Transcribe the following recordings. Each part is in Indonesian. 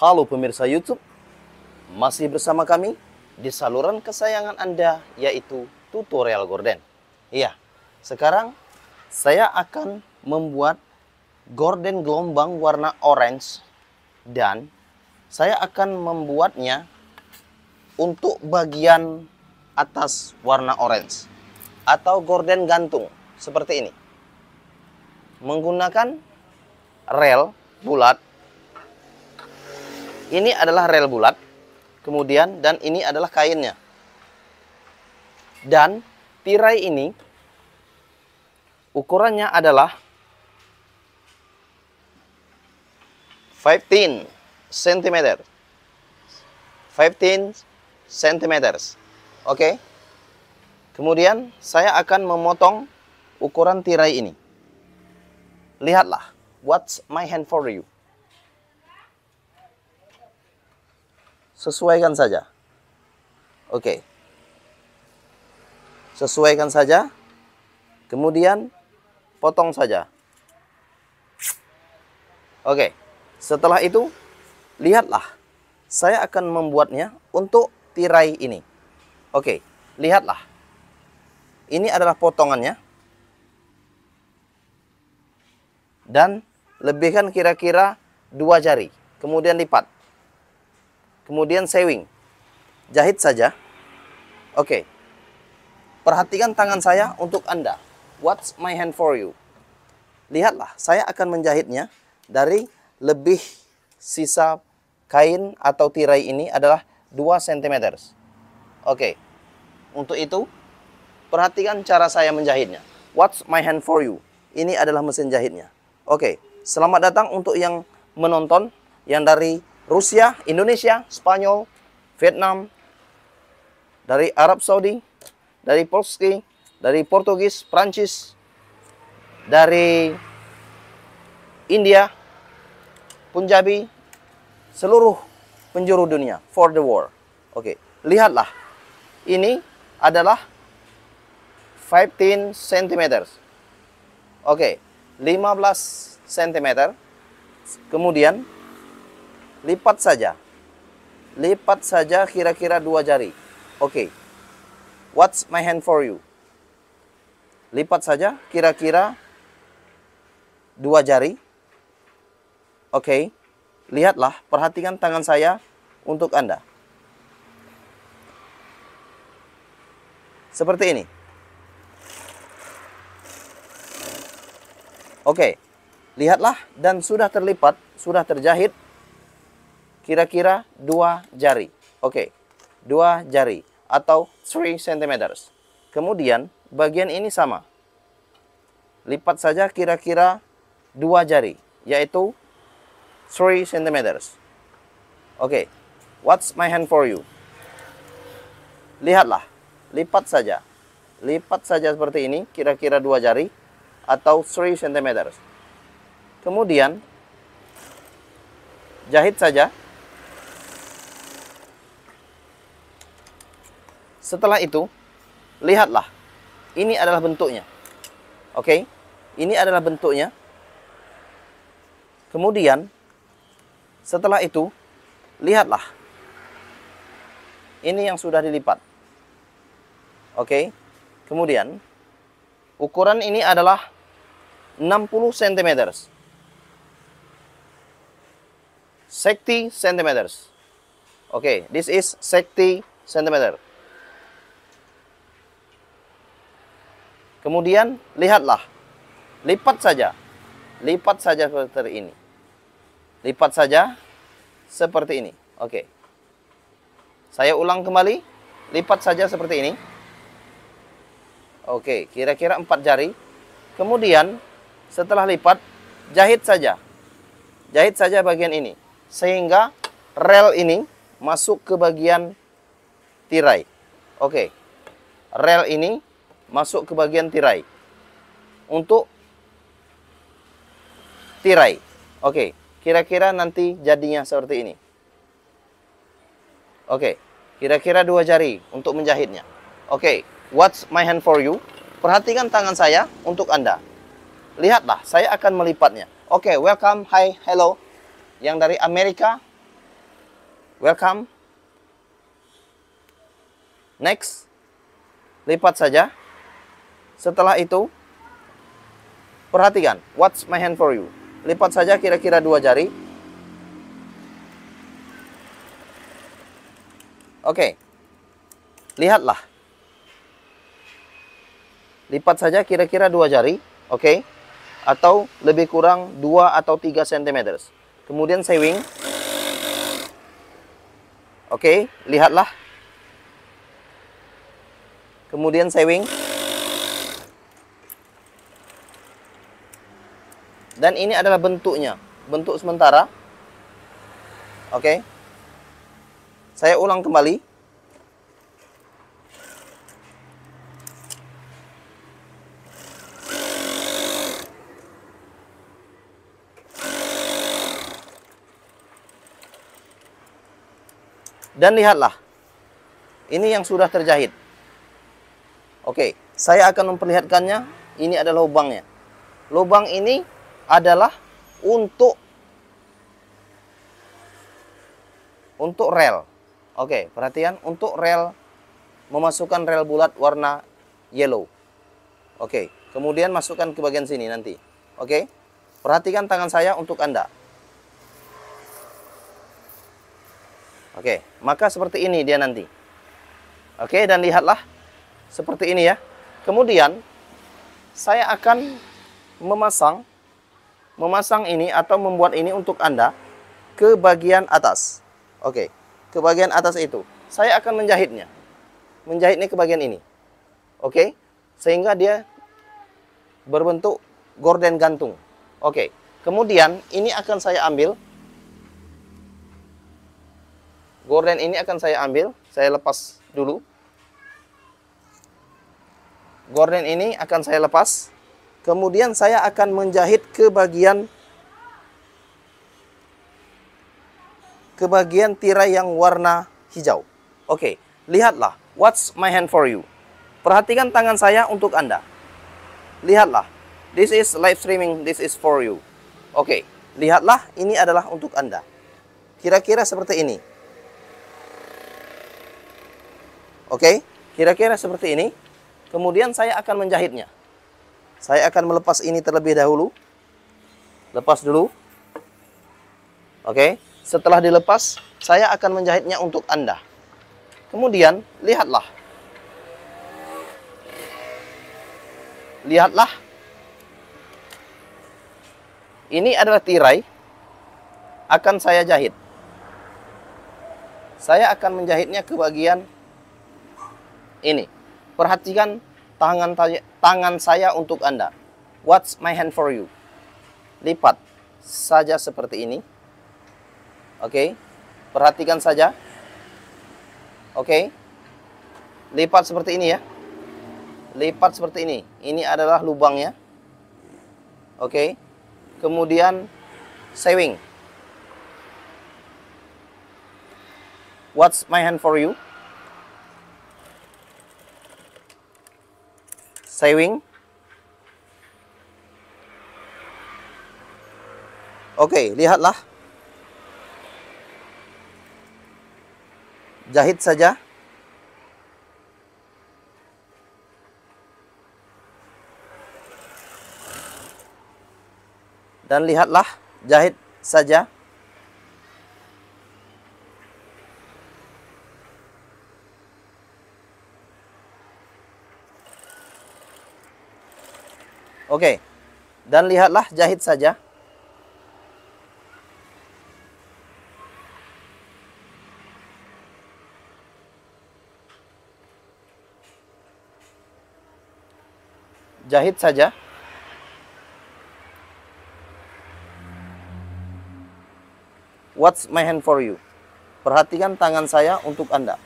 Halo pemirsa YouTube, masih bersama kami di saluran kesayangan Anda, yaitu Tutorial Gorden. Iya, sekarang saya akan membuat gorden gelombang warna orange, dan saya akan membuatnya untuk bagian atas warna orange atau gorden gantung seperti ini, menggunakan rel bulat. Ini adalah rel bulat, kemudian dan ini adalah kainnya. Dan tirai ini ukurannya adalah 15 cm. 15 cm. Oke. Kemudian saya akan memotong ukuran tirai ini. Lihatlah, what's my hand for you. Sesuaikan saja. Oke. Sesuaikan saja. Kemudian potong saja. Oke. Setelah itu, lihatlah. Saya akan membuatnya untuk tirai ini. Oke. Lihatlah. Ini adalah potongannya. Dan lebihkan kira-kira 2 jari. Kemudian lipat. Kemudian sewing, jahit saja. Oke. Perhatikan tangan saya untuk Anda. What's my hand for you. Lihatlah, saya akan menjahitnya dari lebih sisa kain atau tirai ini adalah 2 cm. Oke. Untuk itu, perhatikan cara saya menjahitnya. What's my hand for you. Ini adalah mesin jahitnya. Oke. Selamat datang untuk yang menonton yang dari Rusia, Indonesia, Spanyol, Vietnam, dari Arab Saudi, dari Polski, dari Portugis, Prancis, dari India, Punjabi, seluruh penjuru dunia, for the world. Oke, lihatlah. Ini adalah 15 cm. Oke, 15 cm. Kemudian lipat saja. Lipat saja kira-kira 2 jari. Oke. What's my hand for you. Lipat saja kira-kira 2 jari. Oke. Lihatlah, perhatikan tangan saya untuk Anda. Seperti ini. Oke. Lihatlah, dan sudah terlipat, sudah terjahit kira-kira 2 jari. Oke, 2 jari atau 3 cm. Kemudian bagian ini sama. Lipat saja kira-kira 2 jari, yaitu 3 cm. Oke, what's my hand for you. Lihatlah, lipat saja. Lipat saja seperti ini, kira-kira 2 jari atau 3 cm. Kemudian jahit saja. Setelah itu, lihatlah. Ini adalah bentuknya. Oke. Ini adalah bentuknya. Kemudian, setelah itu, lihatlah. Ini yang sudah dilipat. Oke. Kemudian, ukuran ini adalah 60 cm. 60 cm. Oke, this is 60 cm. Kemudian, lihatlah. Lipat saja. Lipat saja seperti ini. Lipat saja seperti ini. Oke. Saya ulang kembali. Lipat saja seperti ini. Oke, kira-kira 4 jari. Kemudian, setelah lipat, jahit saja. Jahit saja bagian ini. Sehingga rel ini masuk ke bagian tirai. Oke. Rel ini masuk ke bagian tirai. Untuk tirai. Oke. Kira-kira nanti jadinya seperti ini. Oke. Kira-kira 2 jari untuk menjahitnya. Oke. What's my hand for you. Perhatikan tangan saya untuk Anda. Lihatlah, saya akan melipatnya. Oke, welcome, hi, hello. Yang dari Amerika, Welcome. Next. Lipat saja. Setelah itu, perhatikan. What's my hand for you? Lipat saja kira-kira 2 jari. Oke. Lihatlah. Lipat saja kira-kira 2 jari. Oke. Atau lebih kurang 2 atau 3 cm. Kemudian sewing. Oke, lihatlah. Kemudian sewing. Dan ini adalah bentuknya. Bentuk sementara. Oke. Saya ulang kembali. Dan lihatlah. Ini yang sudah terjahit. Oke, saya akan memperlihatkannya. Ini adalah lubangnya. Lubang ini adalah untuk rel. Oke, perhatian, untuk rel, memasukkan rel bulat warna yellow. Oke, kemudian masukkan ke bagian sini nanti. Oke, perhatikan tangan saya untuk Anda. Oke, maka seperti ini dia nanti. Oke, dan lihatlah seperti ini ya. Kemudian saya akan memasang ini atau membuat ini untuk Anda ke bagian atas. Oke, ke bagian atas itu. Saya akan menjahitnya. Menjahitnya ke bagian ini. Oke, sehingga dia berbentuk gorden gantung. Oke, kemudian ini akan saya ambil. Gorden ini akan saya ambil, saya lepas dulu. Gorden ini akan saya lepas. Kemudian saya akan menjahit ke bagian tirai yang warna hijau. Oke, lihatlah. What's my hand for you? Perhatikan tangan saya untuk Anda. Lihatlah. This is live streaming, this is for you. Oke, lihatlah, ini adalah untuk Anda. Kira-kira seperti ini. Oke, kira-kira seperti ini. Kemudian saya akan menjahitnya. Saya akan melepas ini terlebih dahulu. Lepas dulu. Oke, setelah dilepas, saya akan menjahitnya untuk Anda. Kemudian, lihatlah. Lihatlah. Ini adalah tirai. Akan saya jahit. Saya akan menjahitnya ke bagian ini. Perhatikan tangan saya untuk Anda. What's my hand for you? Lipat saja seperti ini. Oke. Perhatikan saja. Oke. Lipat seperti ini ya. Lipat seperti ini. Ini adalah lubangnya. Oke. Kemudian sewing. What's my hand for you? Sewing. Oke, lihatlah. Jahit saja. Dan lihatlah, jahit saja. Oke, dan lihatlah, jahit saja. Jahit saja. What's my hand for you? Perhatikan tangan saya untuk Anda.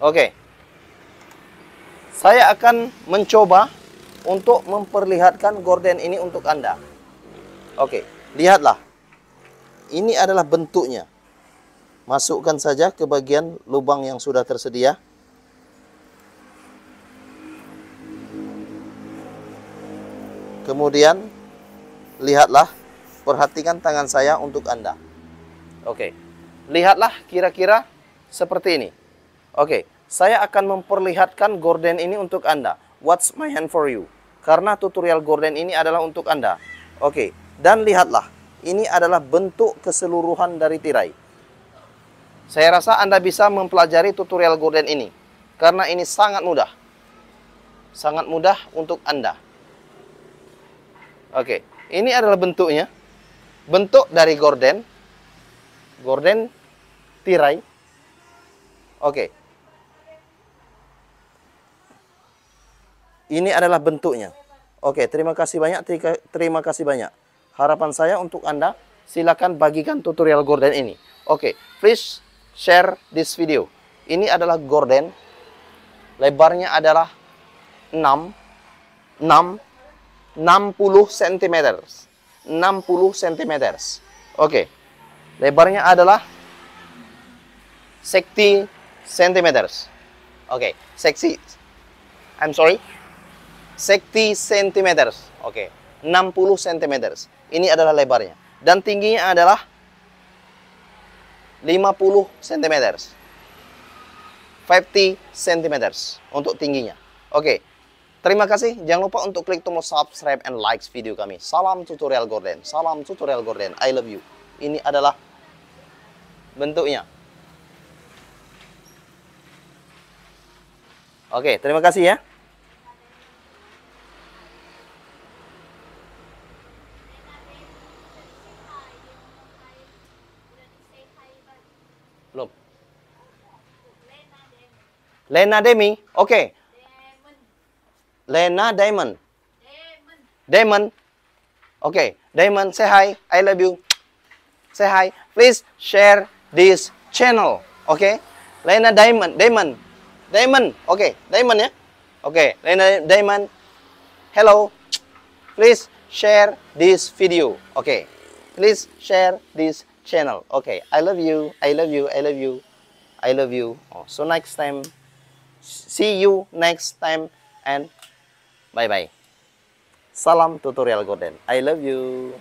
Oke. Saya akan mencoba untuk memperlihatkan gorden ini untuk Anda. Oke, lihatlah. Ini adalah bentuknya. Masukkan saja ke bagian lubang yang sudah tersedia. Kemudian, lihatlah, perhatikan tangan saya untuk Anda. Oke, lihatlah kira-kira seperti ini. Oke, saya akan memperlihatkan gorden ini untuk Anda. What's my hand for you? Karena tutorial gorden ini adalah untuk Anda. Oke, dan lihatlah, ini adalah bentuk keseluruhan dari tirai. Saya rasa Anda bisa mempelajari tutorial gorden ini. Karena ini sangat mudah. Sangat mudah untuk Anda. Oke, ini adalah bentuknya. Bentuk dari gorden. Gorden tirai. Oke. Ini adalah bentuknya. Oke, terima kasih banyak. Terima kasih banyak. Harapan saya untuk Anda, silakan bagikan tutorial gorden ini. Oke, please share this video. Ini adalah gorden. Lebarnya adalah 60 cm. 60 cm. Oke. Lebarnya adalah 60 cm. Oke, 60 cm. Oke, 60 cm. Ini adalah lebarnya. Dan tingginya adalah 50 cm. 50 cm untuk tingginya. Oke. Terima kasih. Jangan lupa untuk klik tombol subscribe and like video kami. Salam tutorial gorden. Salam tutorial gorden. I love you. Ini adalah bentuknya. Oke, terima kasih ya. Belum. Lena Demi. Oke. Lena Diamond. Diamond. Okay, Diamond, say hi. I love you. Say hi. Please share this channel. Okay. Lena Diamond. Diamond. Diamond. Okay. Diamond ya. Okay. Lena Diamond. Hello. Please share this video. Okay. Please share this channel. Okay. I love you. I love you. I love you. I love you. Oh, so next time. See you next time and bye-bye. Salam tutorial gorden. I love you.